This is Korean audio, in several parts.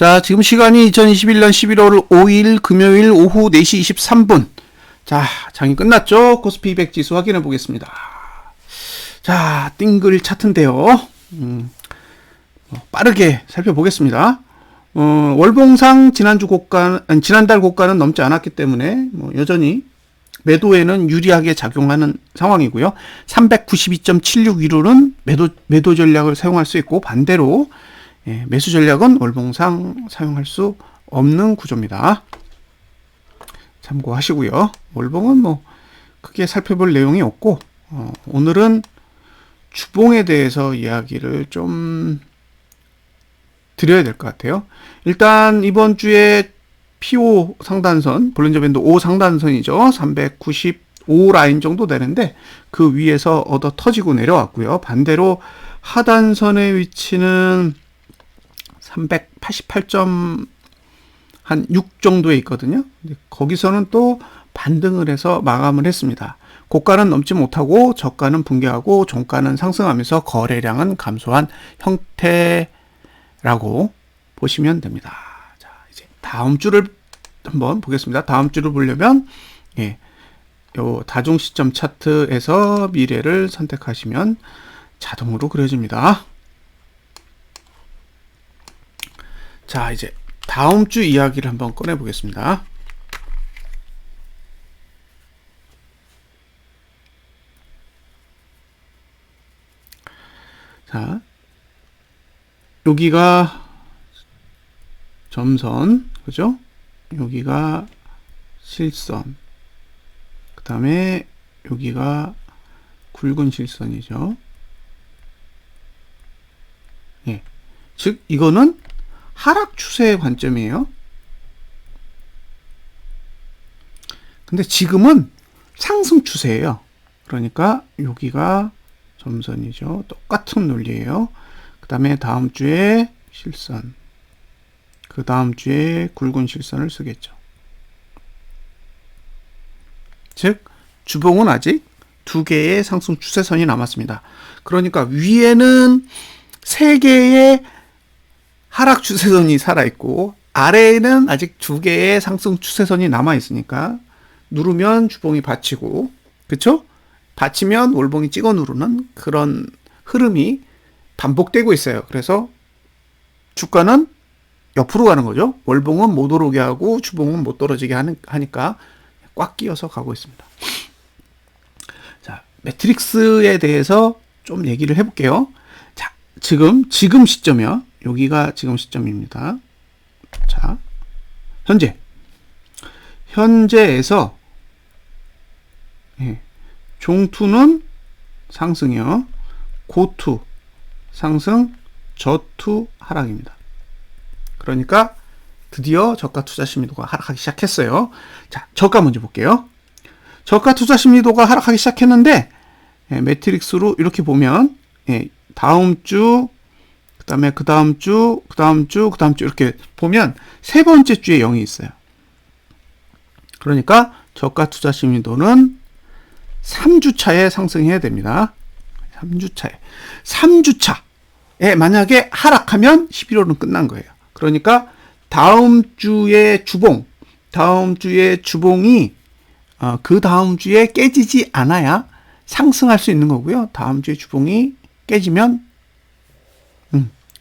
자, 지금 시간이 2021년 11월 5일 금요일 오후 4시 23분. 자, 장이 끝났죠? 코스피 200 지수 확인해 보겠습니다. 자, 띵글 차트인데요. 빠르게 살펴보겠습니다. 월봉상 지난달 고가는 넘지 않았기 때문에 여전히 매도에는 유리하게 작용하는 상황이고요. 392.76 위로는 매도 전략을 사용할 수 있고, 반대로 매수 전략은 월봉상 사용할 수 없는 구조입니다. 참고하시고요. 월봉은 크게 살펴볼 내용이 없고, 오늘은 주봉에 대해서 이야기를 좀 드려야 될 것 같아요. 일단 이번 주에 P5 상단선, 볼린저 밴드 5 상단선이죠. 395 라인 정도 되는데 그 위에서 얻어 터지고 내려왔고요. 반대로 하단선의 위치는 388점 한 6 정도에 있거든요. 거기서는 또 반등을 해서 마감을 했습니다. 고가는 넘지 못하고 저가는 붕괴하고 종가는 상승하면서 거래량은 감소한 형태라고 보시면 됩니다. 자, 이제 다음 주를 한번 보겠습니다. 다음 주를 보려면 요 다중 시점 차트에서 미래를 선택하시면 자동으로 그려집니다. 자, 이제 다음 주 이야기를 한번 꺼내 보겠습니다. 자, 여기가 점선, 그죠? 여기가 실선, 그 다음에 여기가 굵은 실선이죠. 예. 즉, 이거는 하락 추세의 관점이에요. 근데 지금은 상승 추세예요. 그러니까 여기가 점선이죠. 똑같은 논리예요. 그 다음에 다음 주에 실선, 그 다음 주에 굵은 실선을 쓰겠죠. 즉, 주봉은 아직 2개의 상승 추세선이 남았습니다. 그러니까 위에는 3개의 하락 추세선이 살아있고 아래에는 아직 2개의 상승 추세선이 남아있으니까 누르면 주봉이 받치고, 그쵸? 받치면 월봉이 찍어 누르는 그런 흐름이 반복되고 있어요. 그래서 주가는 옆으로 가는 거죠. 월봉은 못 오르게 하고 주봉은 못 떨어지게 하니까 꽉 끼어서 가고 있습니다. 자, 매트릭스에 대해서 좀 얘기를 해볼게요. 자, 지금 시점이요. 여기가 지금 시점입니다. 자, 현재에서 종투는 상승이요. 고투 상승, 저투 하락입니다. 그러니까 드디어 저가 투자 심리도가 하락하기 시작했어요. 자, 저가 먼저 볼게요. 저가 투자 심리도가 하락하기 시작했는데 매트릭스로 이렇게 보면 다음 주, 그 다음에 그 다음 주 이렇게 보면 세 번째 주에 0이 있어요. 그러니까 저가 투자 심리도는 3주차에 상승해야 됩니다. 3주차에 만약에 하락하면 11월은 끝난 거예요. 그러니까 다음 주의 주봉이 그 다음 주에 깨지지 않아야 상승할 수 있는 거고요. 다음 주에 주봉이 깨지면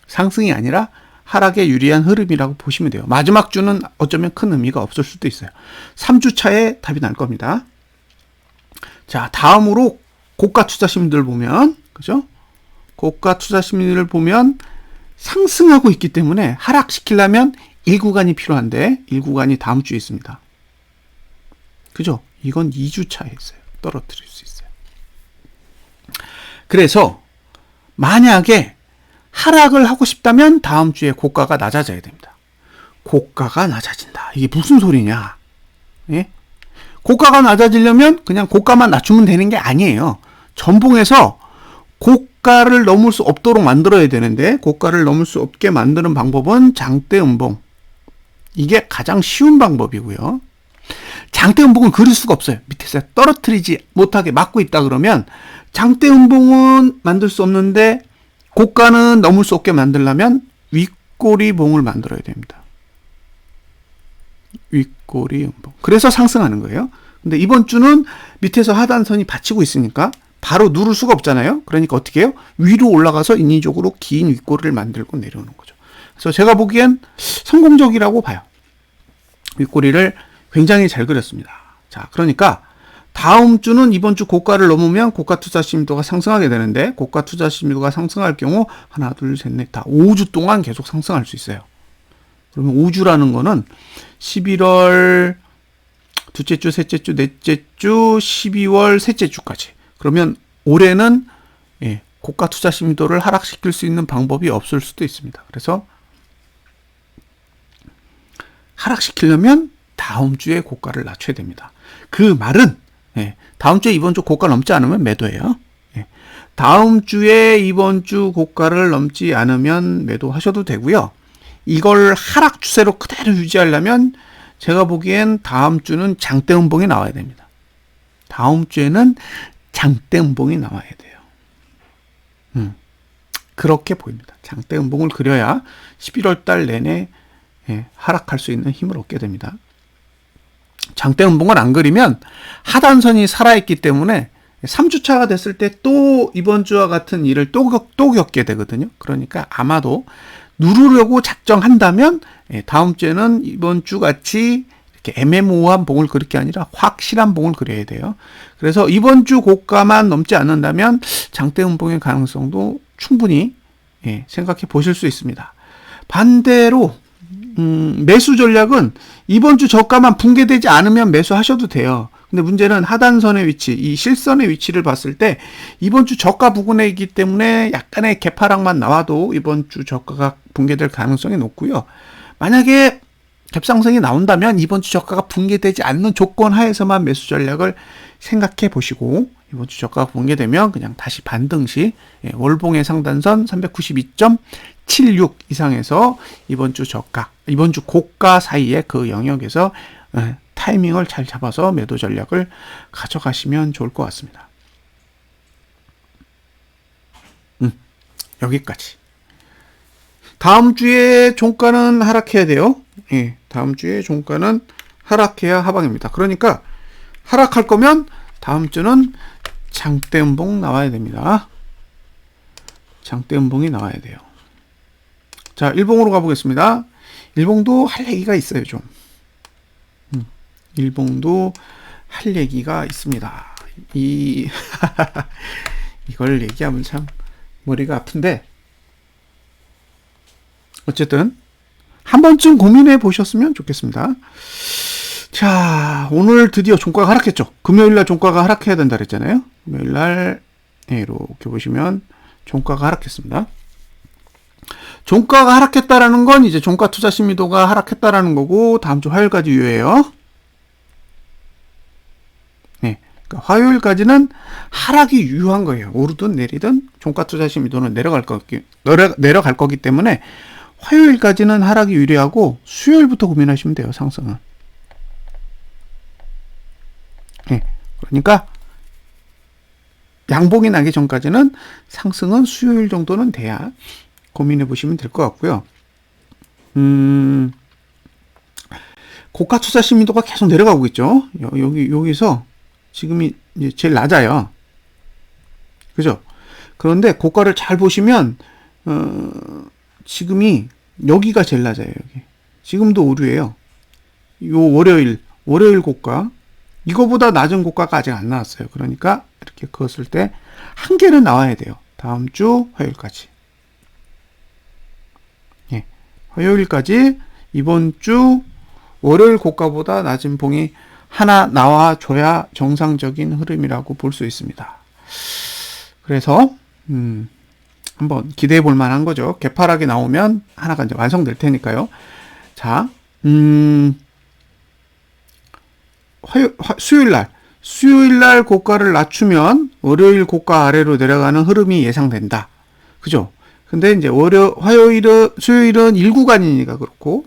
상승이 아니라 하락에 유리한 흐름이라고 보시면 돼요. 마지막 주는 어쩌면 큰 의미가 없을 수도 있어요. 3주차에 답이 날 겁니다. 자, 다음으로 고가 투자 심리들 보면, 그죠? 고가 투자 심리를 보면 상승하고 있기 때문에 하락시키려면 1구간이 필요한데 1구간이 다음 주에 있습니다. 그죠? 이건 2주차에 있어요. 떨어뜨릴 수 있어요. 그래서 만약에 하락을 하고 싶다면 다음 주에 고가가 낮아져야 됩니다. 고가가 낮아진다. 이게 무슨 소리냐? 예? 고가가 낮아지려면 그냥 고가만 낮추면 되는 게 아니에요. 전봉에서 고가를 넘을 수 없도록 만들어야 되는데, 고가를 넘을 수 없게 만드는 방법은 장대 음봉. 이게 가장 쉬운 방법이고요. 장대 음봉을 그릴 수가 없어요. 밑에서 떨어뜨리지 못하게 막고 있다 그러면 장대 음봉은 만들 수 없는데 고가는 넘을 수 없게 만들려면 윗꼬리봉을 만들어야 됩니다. 윗꼬리 음봉. 그래서 상승하는 거예요. 근데 이번 주는 밑에서 하단선이 받치고 있으니까 바로 누를 수가 없잖아요. 그러니까 어떻게 해요? 위로 올라가서 인위적으로 긴 윗꼬리를 만들고 내려오는 거죠. 그래서 제가 보기엔 성공적이라고 봐요. 윗꼬리를 굉장히 잘 그렸습니다. 자, 그러니까 다음 주는 이번 주 고가를 넘으면 고가 투자 심도가 상승하게 되는데, 고가 투자 심도가 상승할 경우 하나, 둘, 셋, 넷, 다 5주 동안 계속 상승할 수 있어요. 그러면 5주라는 거는 11월 둘째 주, 셋째 주, 넷째 주, 12월 셋째 주까지. 그러면 올해는 고가 투자 심도를 하락시킬 수 있는 방법이 없을 수도 있습니다. 그래서 하락시키려면 다음 주에 고가를 낮춰야 됩니다. 그 말은 다음 주에 이번 주 고가 넘지 않으면 매도예요. 다음 주에 이번 주 고가를 넘지 않으면 매도하셔도 되고요. 이걸 하락 추세로 그대로 유지하려면 제가 보기엔 다음 주는 장대 음봉이 나와야 됩니다. 다음 주에는 장대 음봉이 나와야 돼요. 그렇게 보입니다. 장대 음봉을 그려야 11월 달 내내 하락할 수 있는 힘을 얻게 됩니다. 장대 음봉을 안 그리면 하단선이 살아있기 때문에 3주차가 됐을 때 또 이번 주와 같은 일을 또 겪게 되거든요. 그러니까 아마도 누르려고 작정한다면 다음 주에는 이번 주 같이 이렇게 애매모호한 봉을 그릴 게 아니라 확실한 봉을 그려야 돼요. 그래서 이번 주 고가만 넘지 않는다면 장대 음봉의 가능성도 충분히 생각해 보실 수 있습니다. 반대로 매수 전략은 이번 주 저가만 붕괴되지 않으면 매수하셔도 돼요. 근데 문제는 하단선의 위치, 이 실선의 위치를 봤을 때 이번 주 저가 부근에 있기 때문에 약간의 개파락만 나와도 이번 주 저가가 붕괴될 가능성이 높고요. 만약에 갭상승이 나온다면 이번 주 저가가 붕괴되지 않는 조건 하에서만 매수 전략을 생각해 보시고, 이번 주 저가가 붕괴되면 그냥 다시 반등시 월봉의 상단선 392.76 이상에서 이번 주 저가, 이번 주 고가 사이의 그 영역에서 타이밍을 잘 잡아서 매도 전략을 가져가시면 좋을 것 같습니다. 여기까지. 다음 주에 종가는 하락해야 돼요. 다음 주에 종가는 하락해야 하방입니다. 그러니까 하락할 거면 다음 주는 장대 음봉 나와야 됩니다. 장대 음봉이 나와야 돼요. 자, 일봉으로 가보겠습니다. 일봉도 할 얘기가 있어요, 좀. 일봉도 할 얘기가 있습니다. 이걸 얘기하면 참 머리가 아픈데, 어쨌든 한 번쯤 고민해 보셨으면 좋겠습니다. 자, 오늘 드디어 종가가 하락했죠. 금요일날 종가가 하락해야 된다 그랬잖아요. 금요일날 이렇게 보시면 종가가 하락했습니다. 종가가 하락했다라는 건 이제 종가 투자 심리도가 하락했다라는 거고, 다음 주 화요일까지 유효해요. 그러니까 화요일까지는 하락이 유효한 거예요. 오르든 내리든 종가 투자 심리도는 내려갈 거기 때문에 화요일까지는 하락이 유리하고 수요일부터 고민하시면 돼요, 상승은. 그러니까 양봉이 나기 전까지는 상승은 수요일 정도는 돼야 고민해 보시면 될 것 같고요. 고가 투자 심리도가 계속 내려가고 있죠. 여기서 지금이 이제 제일 낮아요. 그죠? 그런데 고가를 잘 보시면 지금이 여기가 제일 낮아요. 여기. 지금도 오류예요. 요 월요일 고가, 이거보다 낮은 고가가 아직 안 나왔어요. 그러니까 이렇게 그었을 때 한 개는 나와야 돼요. 다음 주 화요일까지. 화요일까지 이번 주 월요일 고가보다 낮은 봉이 하나 나와줘야 정상적인 흐름이라고 볼 수 있습니다. 그래서 한번 기대해 볼 만한 거죠. 개파락이 나오면 하나가 이제 완성될 테니까요. 자, 수요일날 고가를 낮추면 월요일 고가 아래로 내려가는 흐름이 예상된다. 그죠? 근데 이제 수요일은 1구간이니까 그렇고,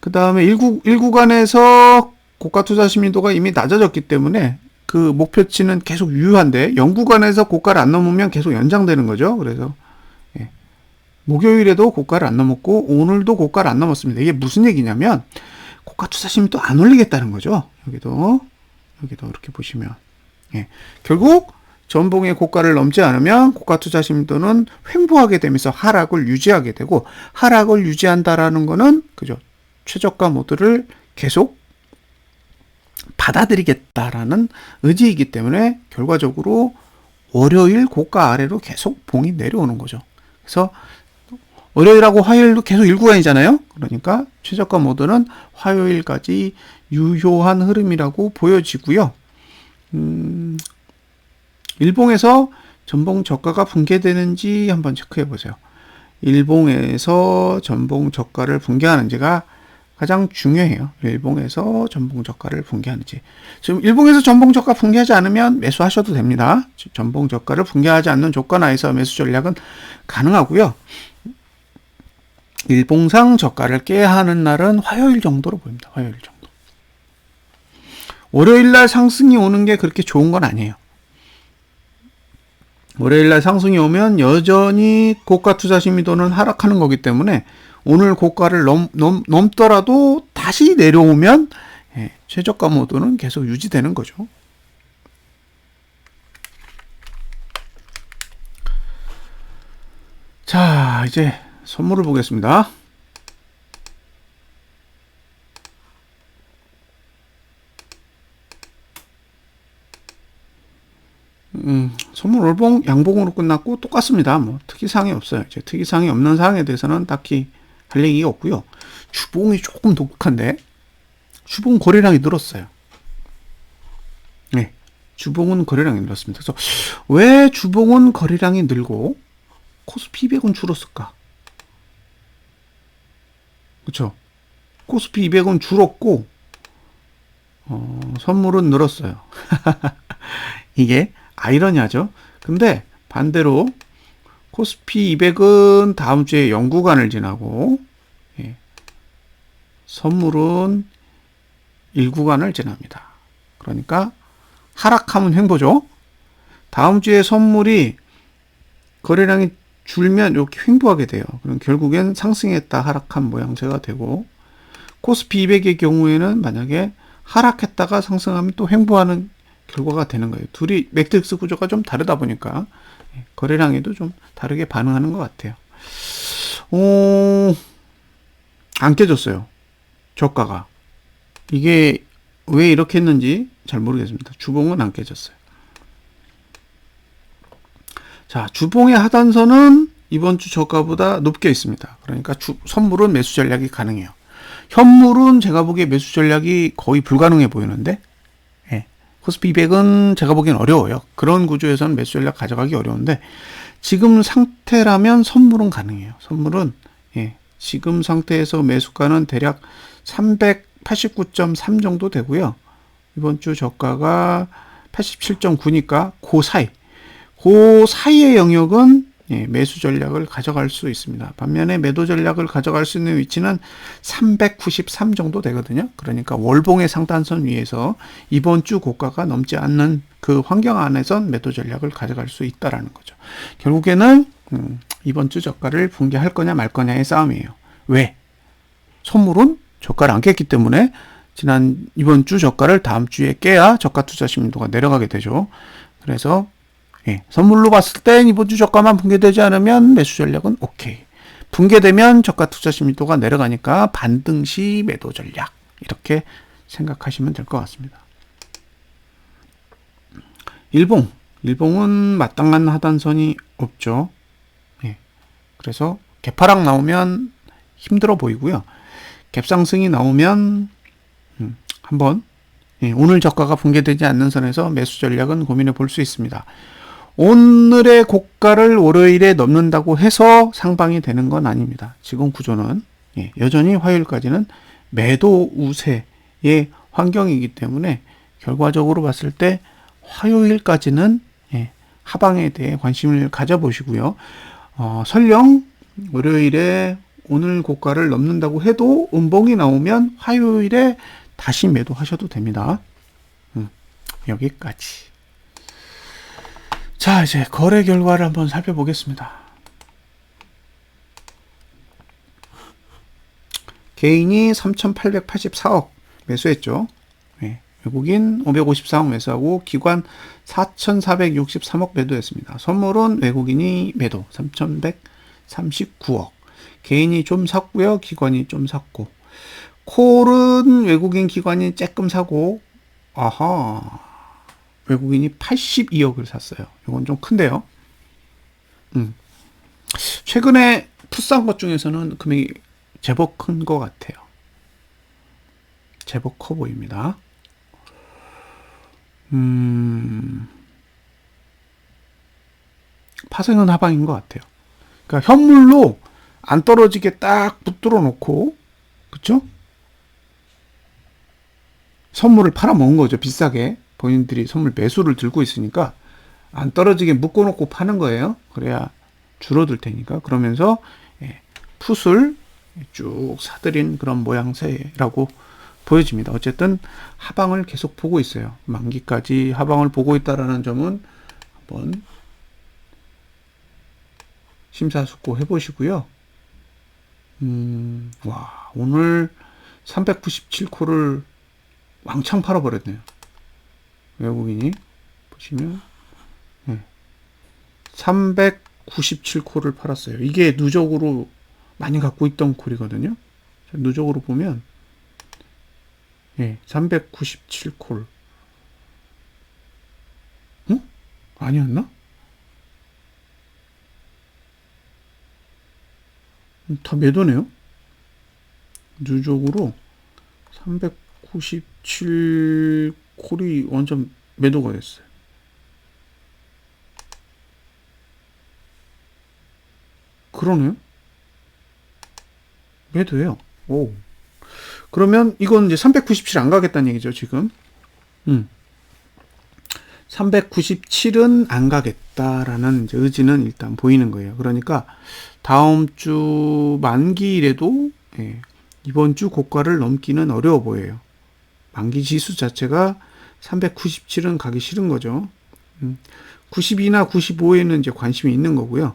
그 다음에 1구간에서 고가 투자 심리도가 이미 낮아졌기 때문에 그 목표치는 계속 유효한데, 0구간에서 고가를 안 넘으면 계속 연장되는 거죠. 그래서 목요일에도 고가를 안 넘었고 오늘도 고가를 안 넘었습니다. 이게 무슨 얘기냐면 고가 투자심이 또 안 올리겠다는 거죠. 여기도 이렇게 보시면 결국 전봉의 고가를 넘지 않으면 고가 투자 심도는 횡보하게 되면서 하락을 유지하게 되고, 하락을 유지한다라는 거는 그죠, 최저가 모드를 계속 받아들이겠다라는 의지이기 때문에 결과적으로 월요일 고가 아래로 계속 봉이 내려오는 거죠. 그래서 월요일하고 화요일도 계속 일구간이잖아요. 그러니까 최저가 모드는 화요일까지 유효한 흐름이라고 보여지고요. 일봉에서 전봉 저가가 붕괴되는지 한번 체크해 보세요. 일봉에서 전봉 저가를 붕괴하는지가 가장 중요해요. 일봉에서 전봉 저가를 붕괴하는지. 지금 일봉에서 전봉 저가 붕괴하지 않으면 매수하셔도 됩니다. 전봉 저가를 붕괴하지 않는 조건하에서 매수 전략은 가능하고요. 일봉상 저가를 깨야 하는 날은 화요일 정도로 보입니다. 화요일 정도. 월요일 날 상승이 오는 게 그렇게 좋은 건 아니에요. 월요일날 상승이 오면 여전히 고가 투자 심의도는 하락하는 거기 때문에 오늘 고가를 넘더라도 다시 내려오면 최저가 모드는 계속 유지되는 거죠. 자, 이제 선물을 보겠습니다. 선물 월봉 양봉으로 끝났고 똑같습니다. 뭐 특이사항이 없어요. 이제 특이사항이 없는 사항에 대해서는 딱히 할 얘기가 없고요. 주봉이 조금 독특한데 주봉 거래량이 늘었어요. 네, 주봉은 거래량이 늘었습니다. 그래서 왜 주봉은 거래량이 늘고 코스피 200은 줄었을까? 그렇죠? 코스피 200은 줄었고 선물은 늘었어요. 이게 아이러니하죠. 근데 반대로 코스피 200은 다음 주에 0구간을 지나고 선물은 1구간을 지납니다. 그러니까 하락하면 횡보죠. 다음 주에 선물이 거래량이 줄면 이렇게 횡보하게 돼요. 그럼 결국엔 상승했다 하락한 모양새가 되고, 코스피 200의 경우에는 만약에 하락했다가 상승하면 또 횡보하는 결과가 되는 거예요. 둘이 매트릭스 구조가 좀 다르다 보니까 거래량에도 좀 다르게 반응하는 것 같아요. 안 깨졌어요. 저가가. 이게 왜 이렇게 했는지 잘 모르겠습니다. 주봉은 안 깨졌어요. 자, 주봉의 하단선은 이번 주 저가보다 높게 있습니다. 그러니까 선물은 매수 전략이 가능해요. 현물은 제가 보기에 매수 전략이 거의 불가능해 보이는데, 코스피 200은 제가 보기엔 어려워요. 그런 구조에서는 매수 전략 가져가기 어려운데, 지금 상태라면 선물은 가능해요. 선물은 지금 상태에서 매수가는 대략 389.3 정도 되고요. 이번 주 저가가 87.9니까 그 사이의 영역은 매수 전략을 가져갈 수 있습니다. 반면에 매도 전략을 가져갈 수 있는 위치는 393 정도 되거든요. 그러니까 월봉의 상단선 위에서 이번 주 고가가 넘지 않는 그 환경 안에선 매도 전략을 가져갈 수 있다라는 거죠. 결국에는 이번 주 저가를 붕괴할 거냐 말 거냐의 싸움이에요. 왜? 선물은 저가를 안 깼기 때문에 이번 주 저가를 다음 주에 깨야 저가 투자 심도가 내려가게 되죠. 그래서 선물로 봤을 땐 이번 주 저가만 붕괴되지 않으면 매수 전략은 오케이. 붕괴되면 저가 투자 심도가 내려가니까 반등시 매도 전략. 이렇게 생각하시면 될 것 같습니다. 일봉은 마땅한 하단선이 없죠. 그래서 개파락 나오면 힘들어 보이고요. 갭상승이 나오면 한번 오늘 저가가 붕괴되지 않는 선에서 매수 전략은 고민해 볼 수 있습니다. 오늘의 고가를 월요일에 넘는다고 해서 상방이 되는 건 아닙니다. 지금 구조는 여전히 화요일까지는 매도 우세의 환경이기 때문에 결과적으로 봤을 때 화요일까지는 하방에 대해 관심을 가져보시고요. 설령 월요일에 오늘 고가를 넘는다고 해도 음봉이 나오면 화요일에 다시 매도하셔도 됩니다. 여기까지. 자, 이제 거래 결과를 한번 살펴보겠습니다. 개인이 3,884억 매수했죠. 예, 외국인 554억 매수하고 기관 4,463억 매도했습니다. 선물은 외국인이 매도 3,139억. 개인이 좀 샀고요. 기관이 좀 샀고. 콜은 외국인 기관이 조금 사고, 아하, 외국인이 82억을 샀어요. 이건 좀 큰데요. 최근에 풋산 것 중에서는 금액이 제법 큰 것 같아요. 제법 커 보입니다. 파생은 하방인 것 같아요. 그러니까 현물로 안 떨어지게 딱 붙들어 놓고, 그쵸? 선물을 팔아먹은 거죠. 비싸게. 본인들이 선물 매수를 들고 있으니까 안 떨어지게 묶어놓고 파는 거예요. 그래야 줄어들 테니까. 그러면서 풋을 쭉 사들인 그런 모양새라고 보여집니다. 어쨌든 하방을 계속 보고 있어요. 만기까지 하방을 보고 있다라는 점은 한번 심사숙고 해보시고요. 와, 오늘 397코를 왕창 팔아버렸네요. 외국인이 보시면 397코를 팔았어요. 이게 누적으로 많이 갖고 있던 콜이거든요. 누적으로 보면 397콜. 아니었나? 다 매도네요. 누적으로 397콜이 완전 매도가 됐어요. 그러네요. 매도예요. 오. 그러면 이건 이제 397 안 가겠다는 얘기죠, 지금. 397은 안 가겠다라는 이제 의지는 일단 보이는 거예요. 그러니까 다음 주 만기일에도 이번 주 고가를 넘기는 어려워 보여요. 만기 지수 자체가 397은 가기 싫은 거죠. 92나 95에는 이제 관심이 있는 거고요.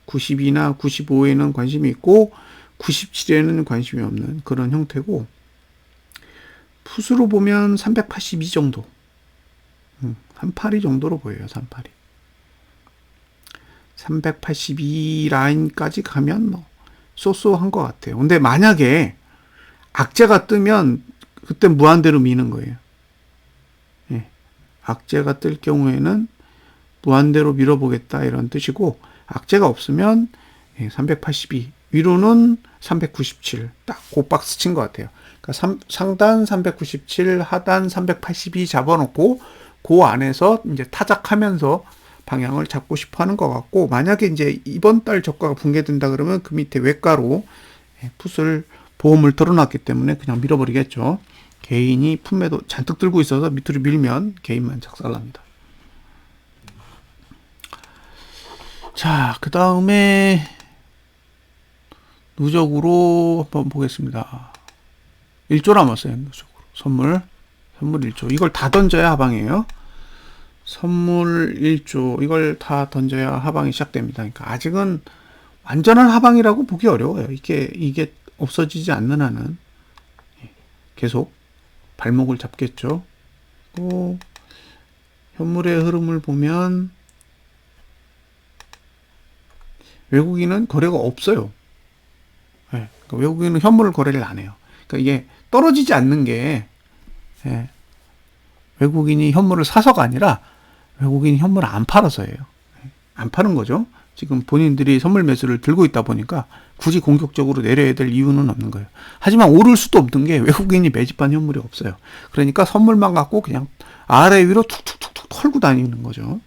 92나 95에는 관심이 있고 97에는 관심이 없는 그런 형태고, 풋으로 보면 382 정도, 382 정도로 보여요. 382. 382 라인까지 가면 뭐 쏘쏘한 것 같아요. 근데 만약에 악재가 뜨면 그때 무한대로 미는 거예요. 악재가 뜰 경우에는 무한대로 밀어보겠다 이런 뜻이고, 악재가 없으면 382 위로는 397 딱 그 박스 친 것 같아요. 그러니까 상단 397 하단 382 잡아놓고 그 안에서 이제 타작하면서 방향을 잡고 싶어 하는 것 같고, 만약에 이제 이번 달 저가가 붕괴된다 그러면 그 밑에 외가로 풋을 보험을 털어놨기 때문에 그냥 밀어버리겠죠. 개인이 풋매도 잔뜩 들고 있어서 밑으로 밀면 개인만 작살납니다. 자, 그 다음에 누적으로 한번 보겠습니다. 1조 남았어요. 누적으로. 선물 1조. 이걸 다 던져야 하방이에요. 선물 1조. 이걸 다 던져야 하방이 시작됩니다. 그러니까 아직은 완전한 하방이라고 보기 어려워요. 이게 없어지지 않는 한은 계속 발목을 잡겠죠. 또 현물의 흐름을 보면 외국인은 거래가 없어요. 그러니까 외국인은 현물을 거래를 안 해요. 그러니까 이게 떨어지지 않는 게 외국인이 현물을 사서가 아니라 외국인이 현물을 안 팔아서예요. 안 파는 거죠. 지금 본인들이 선물 매수를 들고 있다 보니까 굳이 공격적으로 내려야 될 이유는 없는 거예요. 하지만 오를 수도 없는 게 외국인이 매집한 현물이 없어요. 그러니까 선물만 갖고 그냥 아래 위로 툭툭툭툭 털고 다니는 거죠.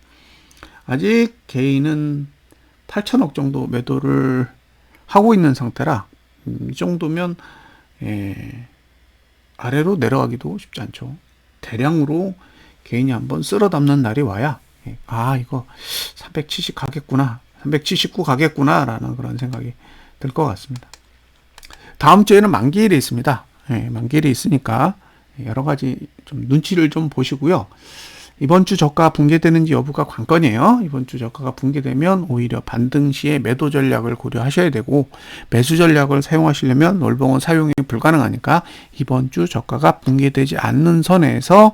아직 개인은 8천억 정도 매도를 하고 있는 상태라 이 정도면 아래로 내려가기도 쉽지 않죠. 대량으로 개인이 한번 쓸어 담는 날이 와야 이거 370 가겠구나, 379 가겠구나 라는 그런 생각이 들 것 같습니다. 다음 주에는 만기일이 있습니다. 만기일이 있으니까 여러 가지 좀 눈치를 좀 보시고요. 이번 주 저가 붕괴되는지 여부가 관건이에요. 이번 주 저가가 붕괴되면 오히려 반등 시에 매도 전략을 고려하셔야 되고, 매수 전략을 사용하시려면 월봉은 사용이 불가능하니까 이번 주 저가가 붕괴되지 않는 선에서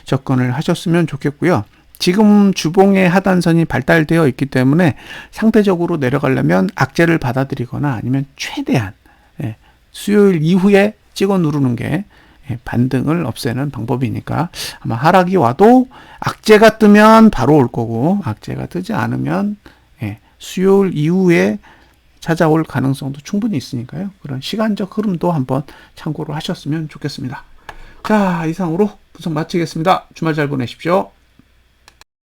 접근을 하셨으면 좋겠고요. 지금 주봉의 하단선이 발달되어 있기 때문에 상대적으로 내려가려면 악재를 받아들이거나 아니면 최대한 수요일 이후에 찍어 누르는 게 반등을 없애는 방법이니까, 아마 하락이 와도 악재가 뜨면 바로 올 거고, 악재가 뜨지 않으면 수요일 이후에 찾아올 가능성도 충분히 있으니까요. 그런 시간적 흐름도 한번 참고를 하셨으면 좋겠습니다. 자, 이상으로 분석 마치겠습니다. 주말 잘 보내십시오.